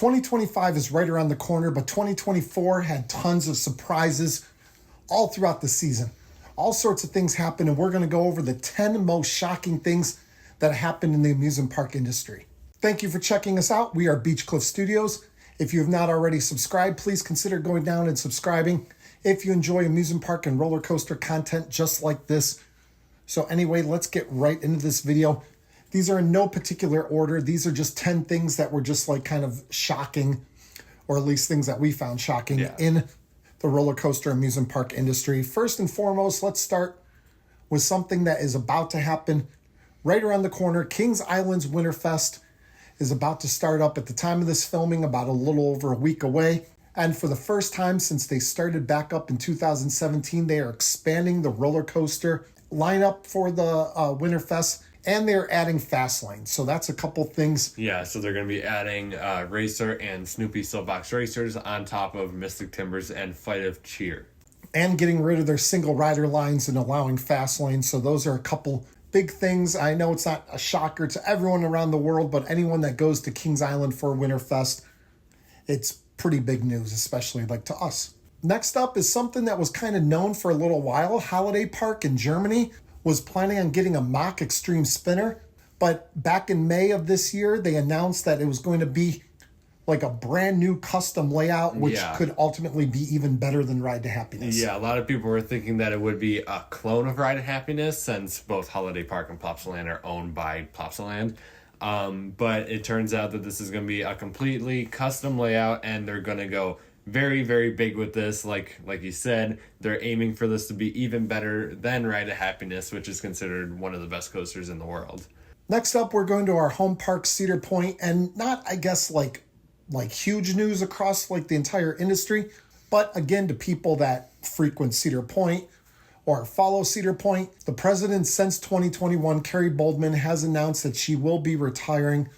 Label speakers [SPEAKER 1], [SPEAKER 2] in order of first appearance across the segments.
[SPEAKER 1] 2025 is right around the corner, but 2024 had tons of surprises all throughout the season. All sorts of things happened, and we're going to go over the 10 most shocking things that happened in the amusement park industry. Thank you for checking us out. We are Beach Cliff Studios. If you have not already subscribed, please consider going down and subscribing if you enjoy amusement park and roller coaster content just like this. So anyway, let's get right into this video. These are in no particular order. These are just 10 things that were just like kind of shocking, or at least things that we found shocking in the roller coaster amusement park industry. First and foremost, let's start with something that is about to happen right around the corner. Kings Island's Winterfest is about to start up at the time of this filming, about a little over a week away. And for the first time since they started back up in 2017, they are expanding the roller coaster lineup for the Winterfest. And they're adding fast lanes. So that's a couple things.
[SPEAKER 2] Yeah, so they're going to be adding Racer and Snoopy Soapbox Racers on top of Mystic Timbers and Fight of Cheer.
[SPEAKER 1] And getting rid of their single rider lines and allowing fast lanes. So those are a couple big things. I know it's not a shocker to everyone around the world, but anyone that goes to Kings Island for Winterfest, it's pretty big news, especially like to us. Next up is something that was kind of known for a little while. Holiday Park in Germany was planning on getting a mock extreme spinner, but back in May of this year, they announced that it was going to be like a brand new custom layout, which could ultimately be even better than Ride to Happiness.
[SPEAKER 2] Yeah, a lot of people were thinking that it would be a clone of Ride to Happiness, since both Holiday Park and Plopsaland are owned by Plopsaland. But it turns out that this is going to be a completely custom layout, and they're going to go very, very big with this. Like you said, they're aiming for this to be even better than Ride to Happiness, which is considered one of the best coasters in the world.
[SPEAKER 1] Next up, we're going to our home park, Cedar Point, and not, I guess, like huge news across like the entire industry, but again, to people that frequent Cedar Point or follow Cedar Point, the president since 2021, Carrie Boldman, has announced that she will be retiring.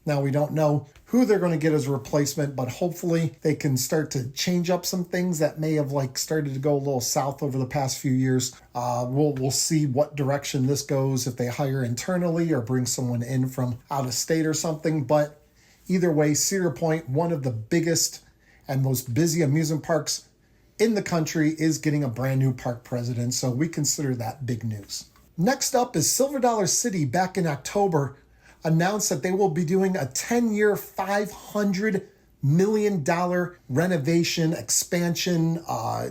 [SPEAKER 1] Now, we don't know who they're going to get as a replacement, but hopefully they can start to change up some things that may have like started to go a little south over the past few years. We'll see what direction this goes, if they hire internally or bring someone in from out of state or something. But either way, Cedar Point, one of the biggest and most busy amusement parks in the country, is getting a brand new park president. So we consider that big news. Next up is Silver Dollar City back in October announced that they will be doing a 10-year, $500 million renovation expansion,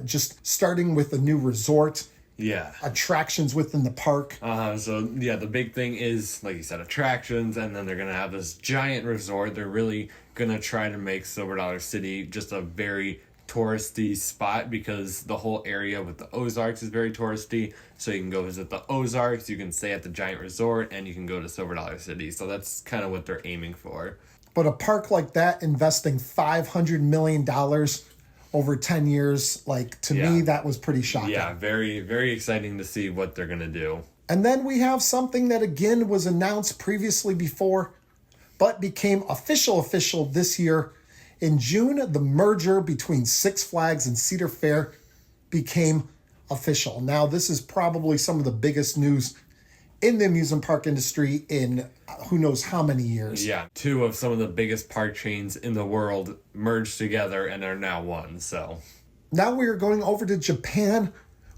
[SPEAKER 1] just starting with a new resort.
[SPEAKER 2] Yeah.
[SPEAKER 1] Attractions within the park.
[SPEAKER 2] The big thing is, like you said, attractions, and then they're going to have this giant resort. They're really going to try to make Silver Dollar City just a very touristy spot, because the whole area with the Ozarks is very touristy. So you can go visit the Ozarks, you can stay at the giant resort, and you can go to Silver Dollar City. So that's kind of what they're aiming for.
[SPEAKER 1] But a park like that, investing $500 million over 10 years, like to me, that was pretty shocking.
[SPEAKER 2] Yeah, very, very exciting to see what they're going to do.
[SPEAKER 1] And then we have something that again was announced previously before, but became official this year. In June, the merger between Six Flags and Cedar Fair became official. Now, this is probably some of the biggest news in the amusement park industry in who knows how many years.
[SPEAKER 2] Yeah, two of some of the biggest park chains in the world merged together and are now one. So
[SPEAKER 1] now we are going over to Japan,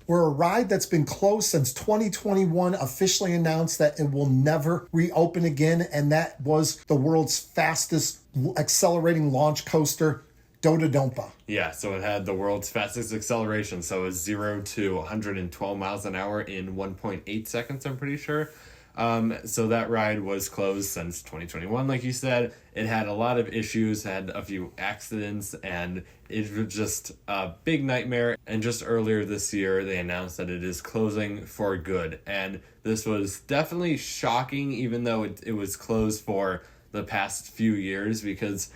[SPEAKER 1] where a ride that's been closed since 2021 officially announced that it will never reopen again, and that was the world's fastest accelerating launch coaster, Dodonpa.
[SPEAKER 2] Yeah, so it had the world's fastest acceleration, so it was 0 to 112 miles an hour in 1.8 seconds, I'm pretty sure. So that ride was closed since 2021, like you said. It had a lot of issues, had a few accidents, and it was just a big nightmare. And just earlier this year, they announced that it is closing for good. And this was definitely shocking, even though it was closed for the past few years, because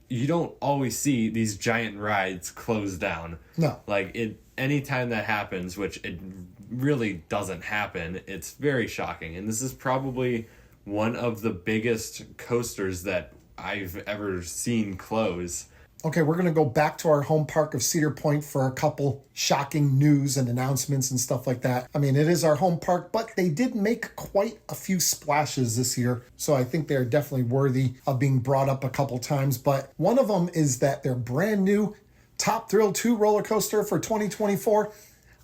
[SPEAKER 2] you don't always see these giant rides close down.
[SPEAKER 1] No.
[SPEAKER 2] Anytime that happens, which it really doesn't happen, it's very shocking. And this is probably one of the biggest coasters that I've ever seen close.
[SPEAKER 1] Okay, we're going to go back to our home park of Cedar Point for a couple shocking news and announcements and stuff like that. I mean, it is our home park, but they did make quite a few splashes this year. So I think they're definitely worthy of being brought up a couple times. But one of them is that their brand new Top Thrill 2 roller coaster for 2024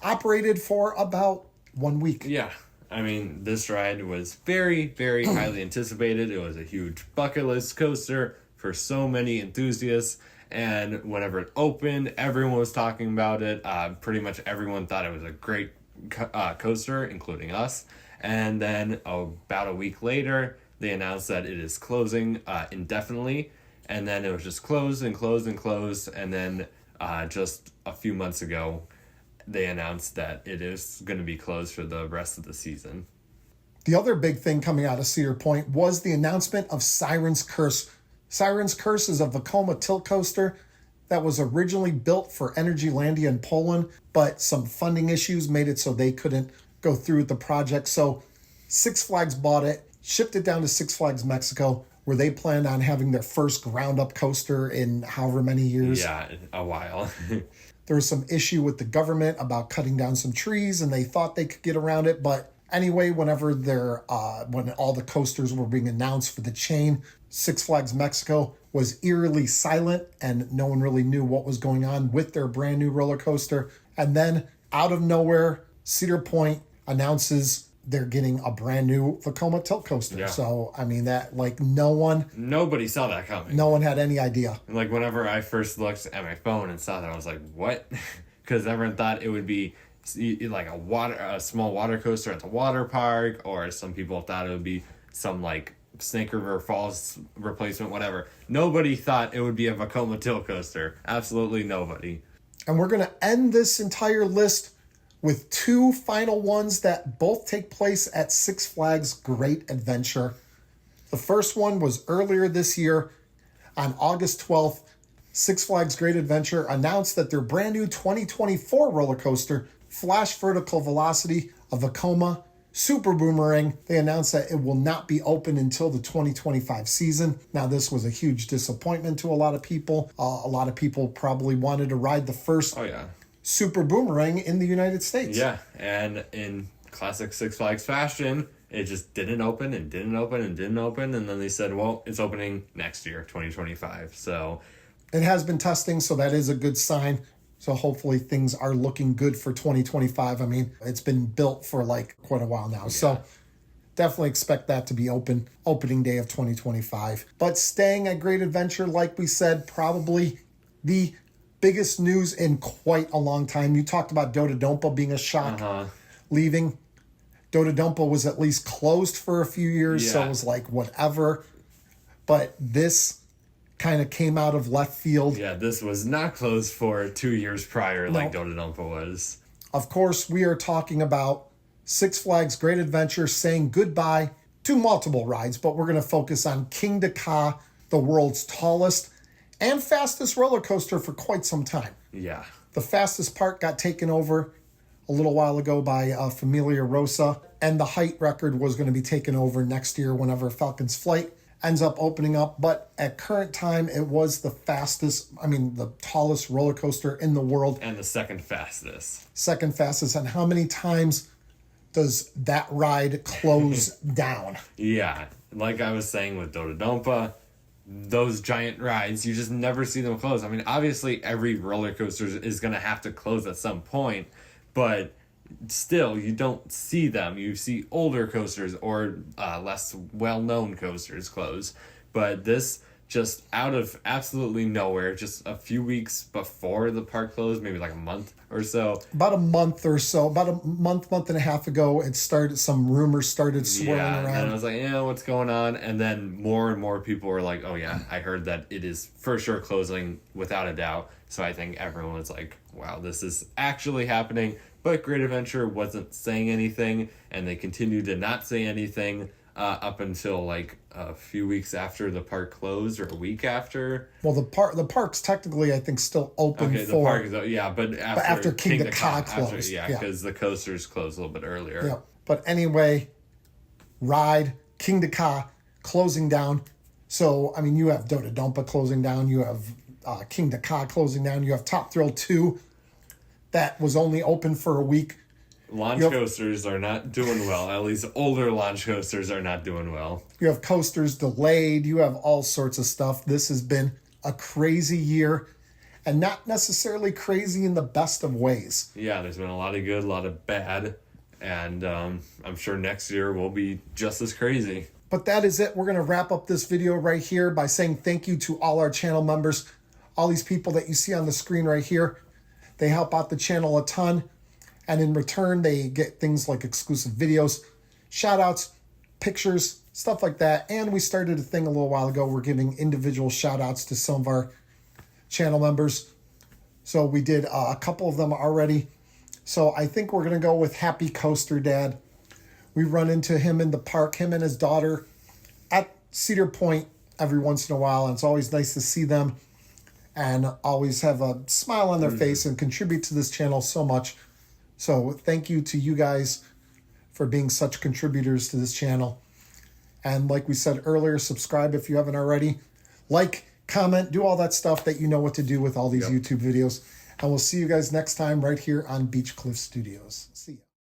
[SPEAKER 1] operated for about 1 week.
[SPEAKER 2] Yeah. I mean, this ride was very, very highly anticipated. It was a huge bucket list coaster for so many enthusiasts. And whenever it opened, everyone was talking about it. Pretty much everyone thought it was a great coaster, including us. And then about a week later, they announced that it is closing indefinitely. And then it was just closed and closed and closed. And then just a few months ago, they announced that it is going to be closed for the rest of the season.
[SPEAKER 1] The other big thing coming out of Cedar Point was the announcement of Siren's Curse. Siren's Curse is a Vekoma tilt coaster that was originally built for Energylandia in Poland, but some funding issues made it so they couldn't go through with the project. So Six Flags bought it, shipped it down to Six Flags Mexico, where they planned on having their first ground-up coaster in however many years.
[SPEAKER 2] Yeah, a while.
[SPEAKER 1] There was some issue with the government about cutting down some trees, and they thought they could get around it. But anyway, whenever when all the coasters were being announced for the chain, Six Flags Mexico was eerily silent, and no one really knew what was going on with their brand new roller coaster. And then, out of nowhere, Cedar Point announces they're getting a brand new Vekoma tilt coaster.
[SPEAKER 2] Yeah.
[SPEAKER 1] So, I mean, that,
[SPEAKER 2] Nobody saw that coming.
[SPEAKER 1] no one had any idea.
[SPEAKER 2] Like, whenever I first looked at my phone and saw that, I was like, what? Because everyone thought it would be like a small water coaster at the water park, or some people thought it would be some, like, Snake River Falls replacement, whatever. Nobody thought it would be a Vekoma tilt coaster. Absolutely nobody.
[SPEAKER 1] And we're going to end this entire list with two final ones that both take place at Six Flags Great Adventure. The first one was earlier this year on August 12th. Six Flags Great Adventure announced that their brand new 2024 roller coaster, Flash Vertical Velocity, a Vekoma Super Boomerang, they announced that it will not be open until the 2025 season. Now, this was a huge disappointment to a lot of people. A lot of people probably wanted to ride the first Super Boomerang in the United States.
[SPEAKER 2] Yeah, and in classic Six Flags fashion, it just didn't open and didn't open and didn't open. And then they said, well, it's opening next year, 2025. So
[SPEAKER 1] it has been testing, so that is a good sign. So hopefully things are looking good for 2025. I mean, it's been built for quite a while now. Yeah. So definitely expect that to be opening day of 2025. But staying at Great Adventure, like we said, probably the biggest news in quite a long time. You talked about Dodonpa being a shock, leaving. Dodonpa was at least closed for a few years, so it was like whatever. But this kind of came out of left field.
[SPEAKER 2] Yeah, this was not closed for 2 years prior like Dodonpa was.
[SPEAKER 1] Of course, we are talking about Six Flags Great Adventure saying goodbye to multiple rides, but we're going to focus on Kingda Ka, the world's tallest and fastest roller coaster for quite some time.
[SPEAKER 2] Yeah.
[SPEAKER 1] The fastest part got taken over a little while ago by Familia Rosa, and the height record was going to be taken over next year whenever Falcon's Flight ends up opening up. But at current time, it was the tallest roller coaster in the world.
[SPEAKER 2] And the second fastest.
[SPEAKER 1] Second fastest. And how many times does that ride close down?
[SPEAKER 2] Yeah. Like I was saying with Dodonpa, those giant rides, you just never see them close. I mean, obviously every roller coaster is going to have to close at some point, but still, you don't see them. You see older coasters or less well-known coasters close. But this, just out of absolutely nowhere, just a few weeks before the park closed, maybe like a month or so.
[SPEAKER 1] About a month and a half ago, some rumors started swirling around.
[SPEAKER 2] And I was like, what's going on? And then more and more people were like, oh yeah, I heard that it is for sure closing without a doubt. So I think everyone was like, wow, this is actually happening. But Great Adventure wasn't saying anything, and they continued to not say anything up until like a few weeks after the park closed, or a week after.
[SPEAKER 1] Well, the park's technically, I think, still open
[SPEAKER 2] the park is, but after
[SPEAKER 1] Kingda Ka closed.
[SPEAKER 2] Because the coasters closed a little bit earlier.
[SPEAKER 1] Yeah, but anyway, ride Kingda Ka closing down. So, I mean, you have Dodonpa closing down, you have Kingda Ka closing down. You have Top Thrill 2 that was only open for a week.
[SPEAKER 2] Launch coasters are not doing well. At least older launch coasters are not doing well.
[SPEAKER 1] You have coasters delayed. You have all sorts of stuff. This has been a crazy year, and not necessarily crazy in the best of ways.
[SPEAKER 2] Yeah, there's been a lot of good, a lot of bad, and I'm sure next year will be just as crazy.
[SPEAKER 1] But that is it. We're going to wrap up this video right here by saying thank you to all our channel members. All these people that you see on the screen right here, they help out the channel a ton. And in return, they get things like exclusive videos, shout outs, pictures, stuff like that. And we started a thing a little while ago. We're giving individual shout outs to some of our channel members. So we did a couple of them already. So I think we're going to go with Happy Coaster Dad. We run into him in the park, him and his daughter at Cedar Point every once in a while. And it's always nice to see them and always have a smile on their face and contribute to this channel so much. So thank you to you guys for being such contributors to this channel. And like we said earlier, subscribe if you haven't already. Like, comment, do all that stuff that you know what to do with all these YouTube videos. And we'll see you guys next time right here on Beach Cliff Studios. See ya.